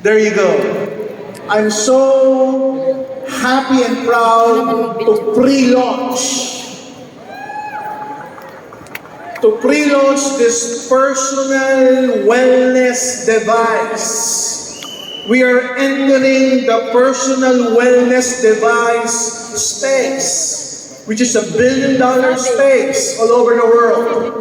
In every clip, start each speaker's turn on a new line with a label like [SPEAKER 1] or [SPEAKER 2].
[SPEAKER 1] There you go. I'm so happy and proud to pre-launch this personal wellness device. We are entering the personal wellness device space, which is $1 billion space all over the world.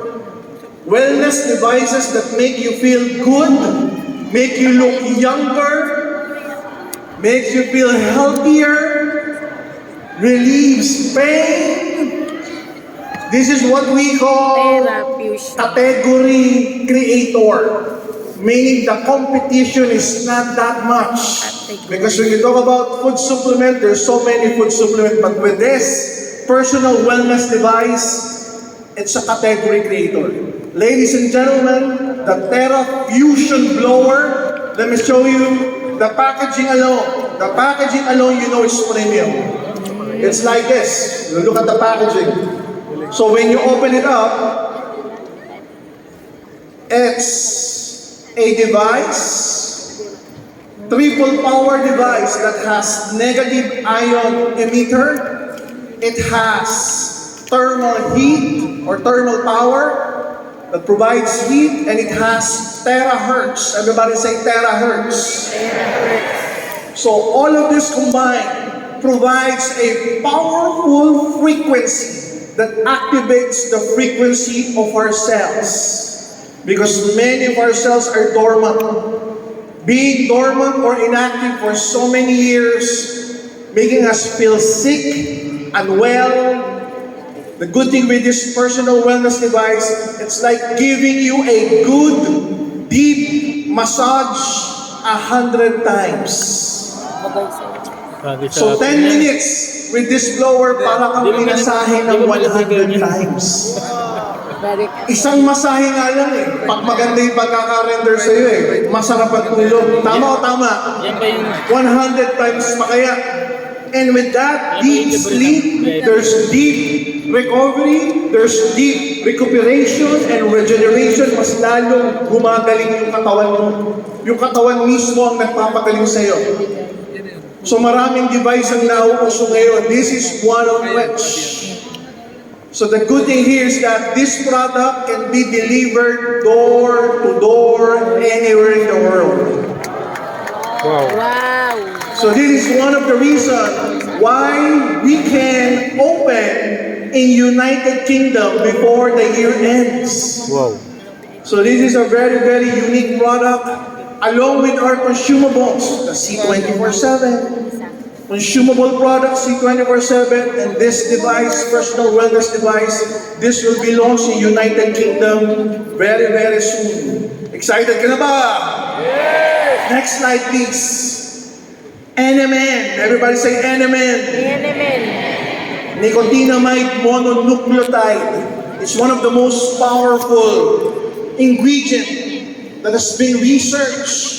[SPEAKER 1] Wellness devices that make you feel good, make you look younger, makes you feel healthier, relieves pain. This is what we call category creator. Meaning the competition is not that much. Because when you talk about food supplement, there's so many food supplements. But with this personal wellness device, it's a category creator. Ladies and gentlemen, the Terra Fusion blower. Let me show you the packaging alone. The packaging alone, you know it's premium. It's like this. You look at the packaging. So when you open it up, it's a device, triple power device that has negative ion emitter. It has thermal heat or thermal power that provides heat, and it has terahertz. Everybody say terahertz. So all of this combined provides a powerful frequency that activates the frequency of our cells. Because many of our cells are dormant. Being dormant or inactive for so many years, making us feel sick, unwell. The good thing with this personal wellness device, it's like giving you a good, deep massage 100 times. So 10 minutes with this blower, para kang minasahe ng 100 times. Isang masahe nga lang eh. Pag maganda yung pagkaka-render sa'yo eh. Masarap ang tulog. Tama o tama? 100 times pa kaya. And with that deep sleep, there's deep recovery, there's deep recuperation and regeneration. Mas lalong gumagaling yung katawan mo. Yung katawan mismo ang nagpapagaling sa'yo. So maraming device ang nauuso ngayon. This is one of which. So the good thing here is that this product can be delivered door to door anywhere in the world.
[SPEAKER 2] Wow.
[SPEAKER 1] So this is one of the reasons why we can open in United Kingdom before the year ends.
[SPEAKER 3] Wow.
[SPEAKER 1] So this is a very, very unique product along with our consumables, the C24/7. Consumable products, C24/7, and this device, personal wellness device, this will be launched in United Kingdom very, very soon. Excited ka na ba? Yes! Next slide, please. NMN. Everybody say NMN. Nicotinamide mononucleotide. It's one of the most powerful ingredient that has been researched,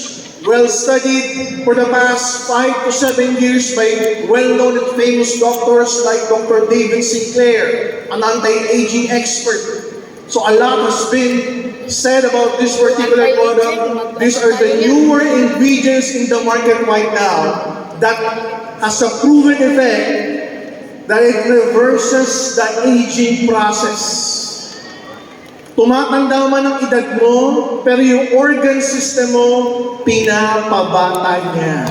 [SPEAKER 1] well studied for the past 5 to 7 years by well-known and famous doctors like Dr. David Sinclair, an anti-aging expert. So a lot has been said about this particular product. These are the newer ingredients in the market right now that has a proven effect that it reverses the aging process. Tumatanda man ang edad mo, pero yung organ system mo, pinapabata niya.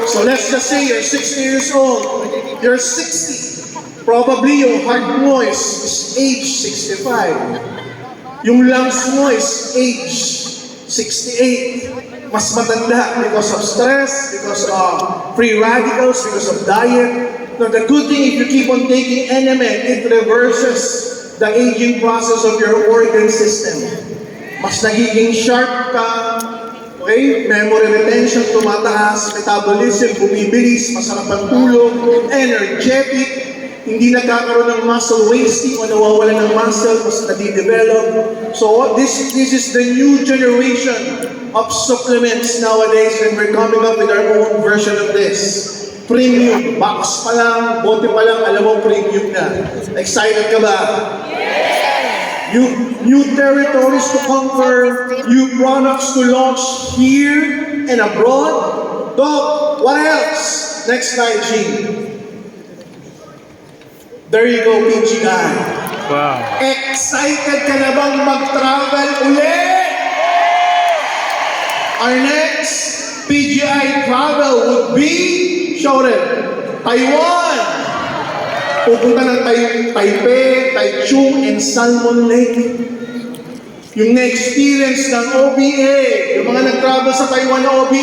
[SPEAKER 1] So let's just say you're 60 years old, you're 60. Probably yung heart mo is age 65. Yung lungs mo is age 68. Mas matanda because of stress, because of free radicals, because of diet. Now the good thing, if you keep on taking NMN, it reverses the aging process of your organ system. Mas nagiging sharp ka, okay? Memory retention tumataas, metabolism bumibilis, masarap ang tulog, energetic, hindi nagkakaroon ng muscle wasting o nawawala ng muscle, mas nadidevelop. So this is the new generation of supplements nowadays, and we're coming up with our own version of this. Premium. Box pa lang, bote pa lang, alam mo premium na. Excited ka ba?
[SPEAKER 2] Yes!
[SPEAKER 1] new territories to conquer, new products to launch here and abroad. Doc, what else? Next slide, Gene. There you go, PGI.
[SPEAKER 2] Wow.
[SPEAKER 1] Excited ka na bang mag-travel ulit? Our next PGI travel would be, show it, Taiwan. Pupunta ng Taipei, Taichung, and Salmon Lake. Yung na-experience ng OBA, yung mga nag-travel sa Taiwan na OBA,